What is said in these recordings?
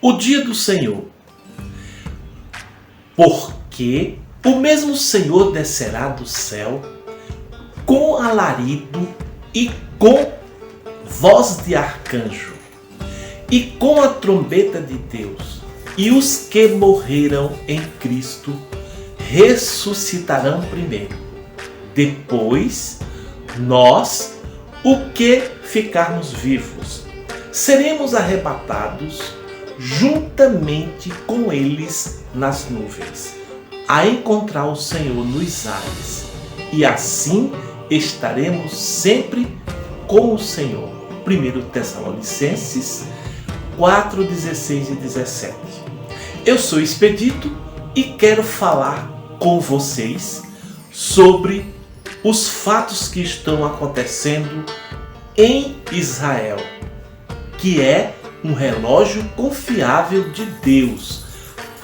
O dia do Senhor. Porque o mesmo Senhor descerá do céu com alarido e com voz de arcanjo e com a trombeta de Deus, e os que morreram em Cristo ressuscitarão primeiro. Depois, nós, o que ficarmos vivos, seremos arrebatados juntamente com eles nas nuvens, a encontrar o Senhor nos ares, e assim estaremos sempre com o Senhor. 1 Tessalonicenses 4, 16 e 17. Eu sou Expedito e quero falar com vocês sobre os fatos que estão acontecendo em Israel, que é um relógio confiável de Deus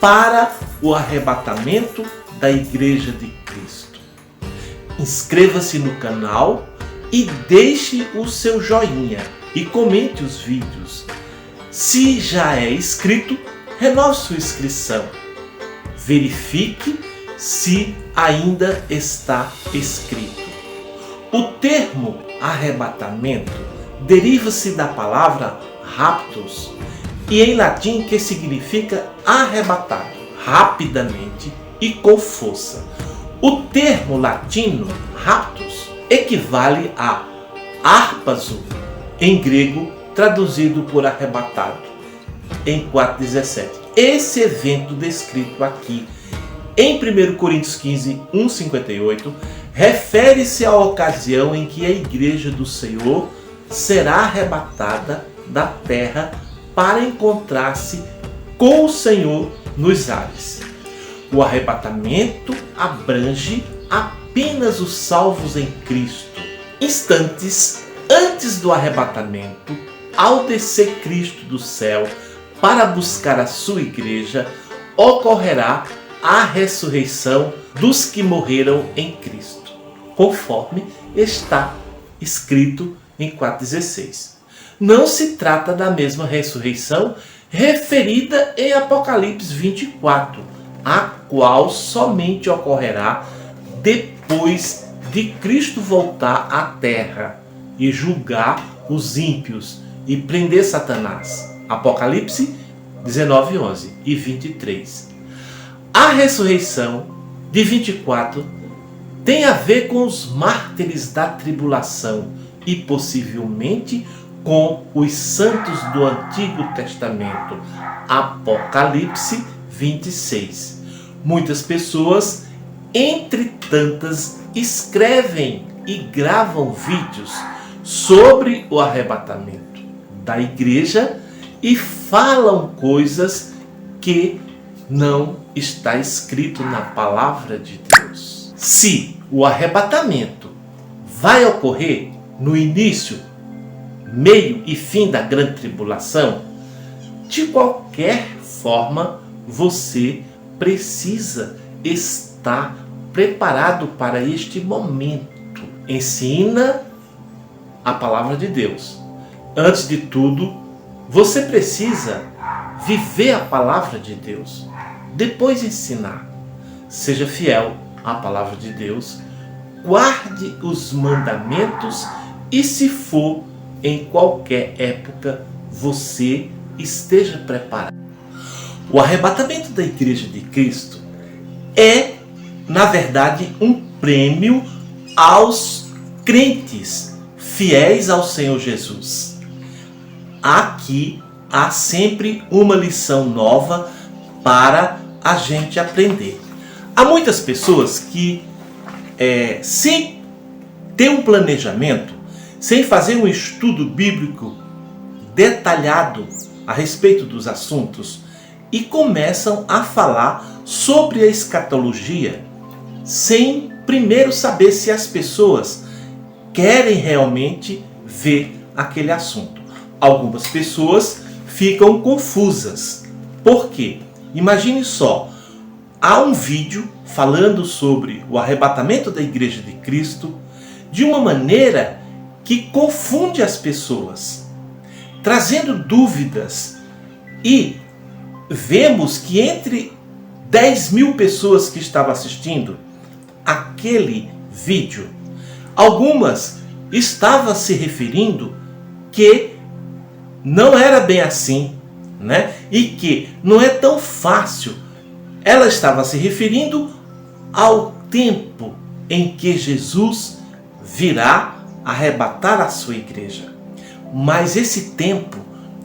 para o arrebatamento da Igreja de Cristo. Inscreva-se no canal e deixe o seu joinha e comente os vídeos. Se já é inscrito, renove sua inscrição. Verifique se ainda está escrito. O termo arrebatamento deriva-se da palavra raptus, e em latim que significa arrebatado, rapidamente e com força. O termo latino raptus equivale a harpazo, em grego, traduzido por arrebatado, em 4,17. Esse evento descrito aqui em 1 Coríntios 15, 1,58, refere-se à ocasião em que a Igreja do Senhor será arrebatada da terra para encontrar-se com o Senhor nos ares. O arrebatamento abrange apenas os salvos em Cristo. Instantes antes do arrebatamento, ao descer Cristo do céu para buscar a sua igreja, ocorrerá a ressurreição dos que morreram em Cristo, conforme está escrito em 4,16. Não se trata da mesma ressurreição referida em Apocalipse 24, a qual somente ocorrerá depois de Cristo voltar à terra e julgar os ímpios e prender Satanás. Apocalipse 19, 11 e 23. A ressurreição de 24 tem a ver com os mártires da tribulação e possivelmente com os santos do Antigo Testamento. Apocalipse 26. Muitas pessoas, entre tantas, escrevem e gravam vídeos sobre o arrebatamento da igreja e falam coisas que não está escrito na palavra de Deus. Se o arrebatamento vai ocorrer no início, meio e fim da grande tribulação, de qualquer forma você precisa estar preparado para este momento. Ensina a palavra de Deus. Antes de tudo, você precisa viver a palavra de Deus. Depois ensinar. Seja fiel à palavra de Deus. Guarde os mandamentos e, se for em qualquer época, você esteja preparado. O arrebatamento da Igreja de Cristo é, na verdade, um prêmio aos crentes fiéis ao Senhor Jesus. Aqui há sempre uma lição nova para a gente aprender. Há muitas pessoas que, sem ter um planejamento, sem fazer um estudo bíblico detalhado a respeito dos assuntos, e começam a falar sobre a escatologia sem primeiro saber se as pessoas querem realmente ver aquele assunto. Algumas pessoas ficam confusas. Por quê? Imagine só, há um vídeo falando sobre o arrebatamento da Igreja de Cristo de uma maneira que confunde as pessoas, trazendo dúvidas e vemos que entre 10.000 pessoas que estavam assistindo aquele vídeo, algumas estavam se referindo que não era bem assim, né? E que não é tão fácil. Ela estava se referindo ao tempo em que Jesus virá arrebatar a sua igreja. Mas esse tempo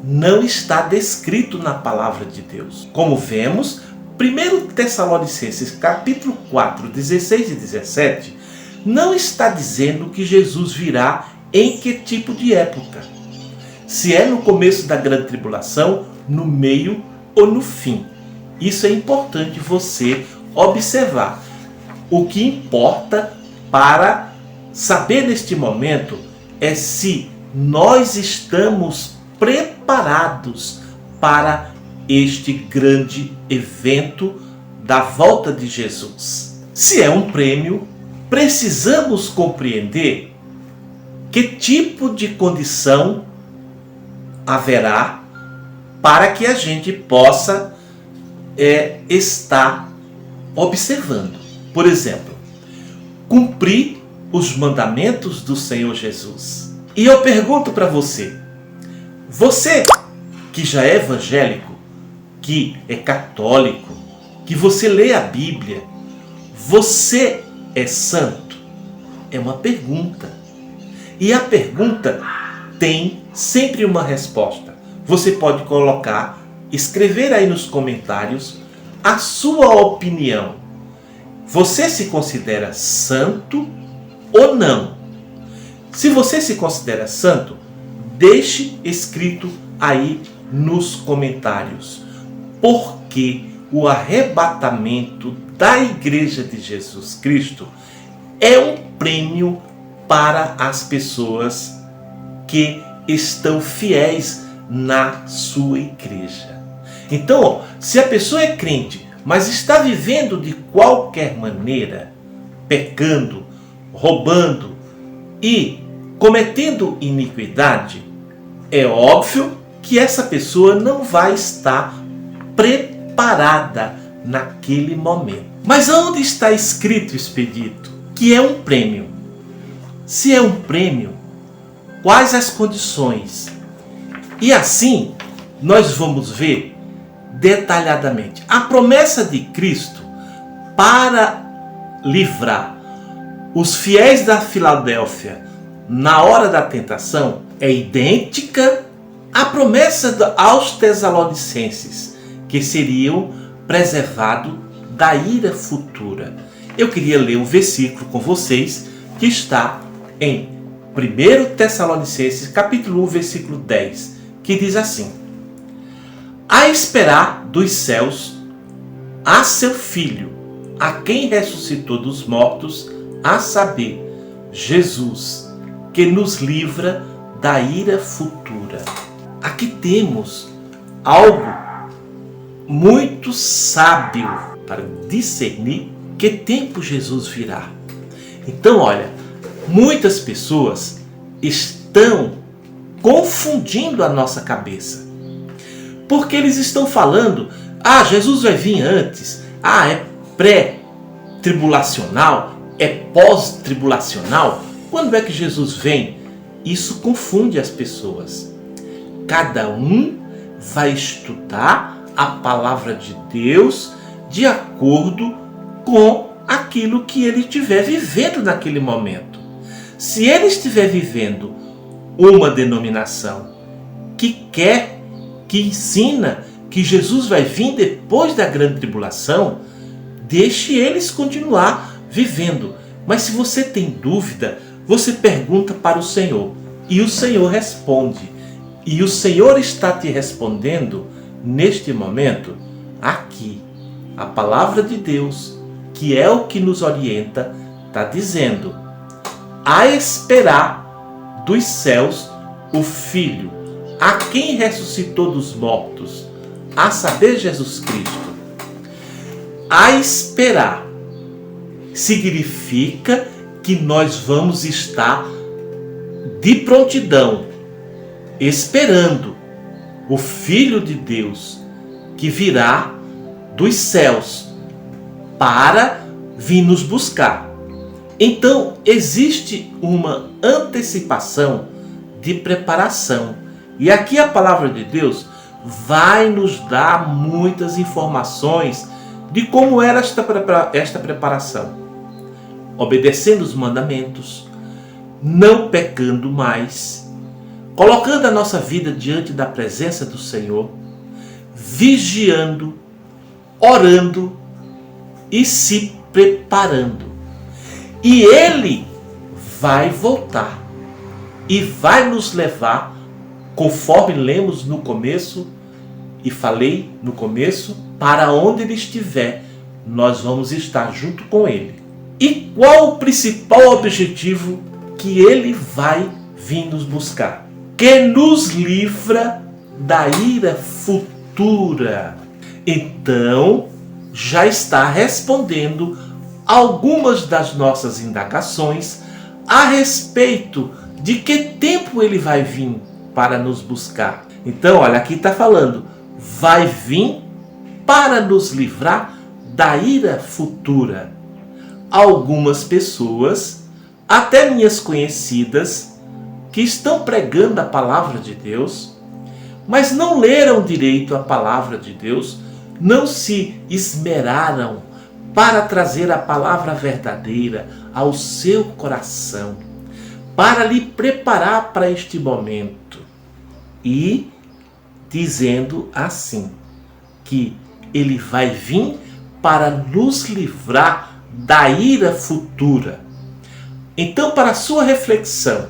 não está descrito na palavra de Deus. Como vemos, 1 Tessalonicenses capítulo 4, 16 e 17, não está dizendo que Jesus virá em que tipo de época. Se é no começo da grande tribulação, no meio ou no fim. Isso é importante você observar. O que importa para saber neste momento é se nós estamos preparados para este grande evento da volta de Jesus. Se é um prêmio, precisamos compreender que tipo de condição haverá para que a gente possa estar observando. Por exemplo, cumprir os mandamentos do Senhor Jesus. E eu pergunto para você que já é evangélico, que é católico, que você lê a Bíblia, você é santo? É uma pergunta. E a pergunta tem sempre uma resposta. Você pode escrever aí nos comentários a sua opinião. Você se considera santo ou não? Se você se considera santo, deixe escrito aí nos comentários. Porque o arrebatamento da Igreja de Jesus Cristo é um prêmio para as pessoas que estão fiéis na sua igreja. Então, se a pessoa é crente, mas está vivendo de qualquer maneira, pecando, roubando e cometendo iniquidade, é óbvio que essa pessoa não vai estar preparada naquele momento. Mas onde está escrito, Expedito, que é um prêmio? Se é um prêmio, quais as condições? E assim, nós vamos ver detalhadamente. A promessa de Cristo para livrar os fiéis da Filadélfia na hora da tentação é idêntica à promessa aos Tessalonicenses, que seriam preservados da ira futura. Eu queria ler um versículo com vocês que está em 1 Tessalonicenses capítulo 1, versículo 10, que diz assim: a esperar dos céus a seu Filho, a quem ressuscitou dos mortos, a saber, Jesus, que nos livra da ira futura. Aqui temos algo muito sábio para discernir que tempo Jesus virá. Então, olha, muitas pessoas estão confundindo a nossa cabeça. Porque eles estão falando, Jesus vai vir antes, é pré-tribulacional, é pós-tribulacional. Quando é que Jesus vem? Isso confunde as pessoas. Cada um vai estudar a palavra de Deus de acordo com aquilo que ele estiver vivendo naquele momento. Se ele estiver vivendo uma denominação que ensina que Jesus vai vir depois da grande tribulação, deixe eles continuar vivendo. Mas se você tem dúvida, você pergunta para o Senhor e o Senhor responde. E o Senhor está te respondendo neste momento aqui. A palavra de Deus, que é o que nos orienta, está dizendo: a esperar dos céus o Filho, a quem ressuscitou dos mortos, a saber, Jesus Cristo. A esperar significa que nós vamos estar de prontidão, esperando o Filho de Deus, que virá dos céus para vir nos buscar. Então, existe uma antecipação de preparação. E aqui a palavra de Deus vai nos dar muitas informações de como era esta preparação. Obedecendo os mandamentos, não pecando mais, colocando a nossa vida diante da presença do Senhor, vigiando, orando e se preparando. E Ele vai voltar e vai nos levar, conforme lemos no começo e falei no começo, para onde Ele estiver, nós vamos estar junto com Ele. E qual o principal objetivo que Ele vai vir nos buscar? Que nos livra da ira futura. Então, já está respondendo algumas das nossas indagações a respeito de que tempo Ele vai vir para nos buscar. Então, olha, aqui está falando, vai vir para nos livrar da ira futura. Algumas pessoas, até minhas conhecidas, que estão pregando a palavra de Deus, mas não leram direito a palavra de Deus, não se esmeraram para trazer a palavra verdadeira ao seu coração, para lhe preparar para este momento. E dizendo assim, que Ele vai vir para nos livrar da ira futura. Então, para a sua reflexão,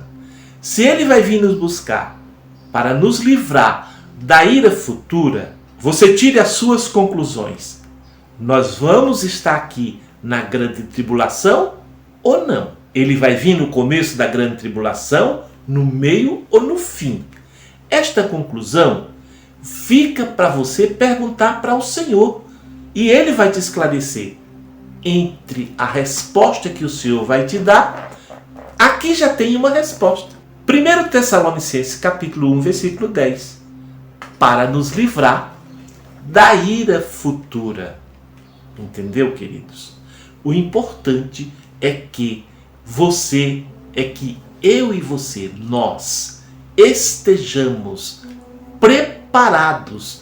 se Ele vai vir nos buscar para nos livrar da ira futura, você tire as suas conclusões. Nós vamos estar aqui na grande tribulação ou não? Ele vai vir no começo da grande tribulação, no meio ou no fim? Esta conclusão fica para você perguntar para o Senhor e Ele vai te esclarecer. Entre a resposta que o Senhor vai te dar, aqui já tem uma resposta. 1 Tessalonicenses capítulo 1, versículo 10. Para nos livrar da ira futura. Entendeu, queridos? O importante é que eu e você, nós estejamos preparados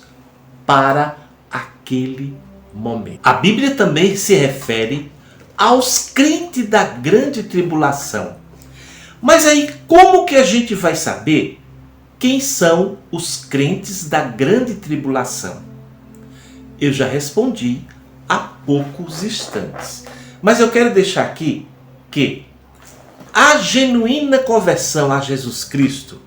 para aquele momento. A Bíblia também se refere aos crentes da grande tribulação. Mas aí, como que a gente vai saber quem são os crentes da grande tribulação? Eu já respondi há poucos instantes. Mas eu quero deixar aqui que a genuína conversão a Jesus Cristo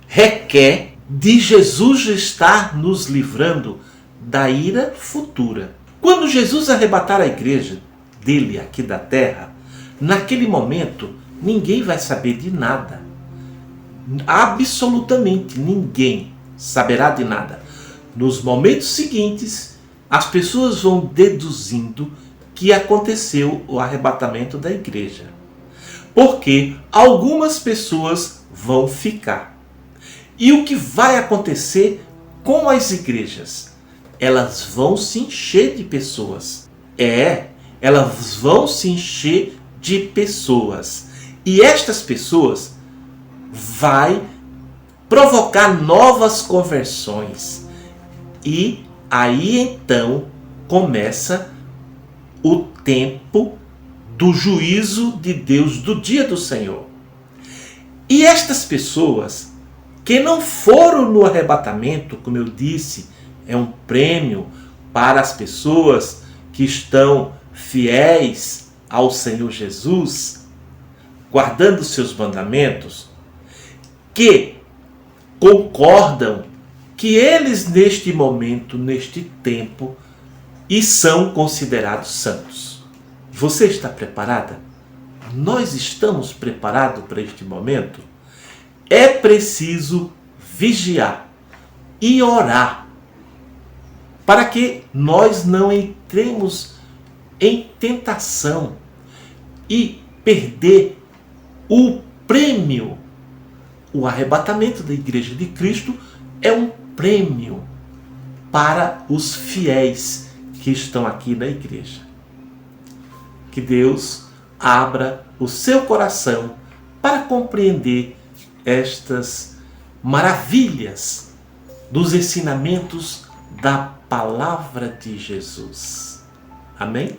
requer de Jesus estar nos livrando da ira futura. Quando Jesus arrebatar a igreja dele aqui da terra, naquele momento ninguém vai saber de nada. Absolutamente ninguém saberá de nada. Nos momentos seguintes, as pessoas vão deduzindo que aconteceu o arrebatamento da igreja. Porque algumas pessoas vão ficar. E o que vai acontecer com as igrejas? Elas vão se encher de pessoas. Elas vão se encher de pessoas. E estas pessoas vai provocar novas conversões. E aí então começa o tempo do juízo de Deus, do dia do Senhor. E estas pessoas que não foram no arrebatamento, como eu disse, é um prêmio para as pessoas que estão fiéis ao Senhor Jesus, guardando seus mandamentos, que concordam que eles neste momento, neste tempo, e são considerados santos. Você está preparada? Nós estamos preparados para este momento? É preciso vigiar e orar para que nós não entremos em tentação e perder o prêmio. O arrebatamento da Igreja de Cristo é um prêmio para os fiéis que estão aqui na igreja. Que Deus abra o seu coração para compreender estas maravilhas dos ensinamentos da palavra de Jesus. Amém?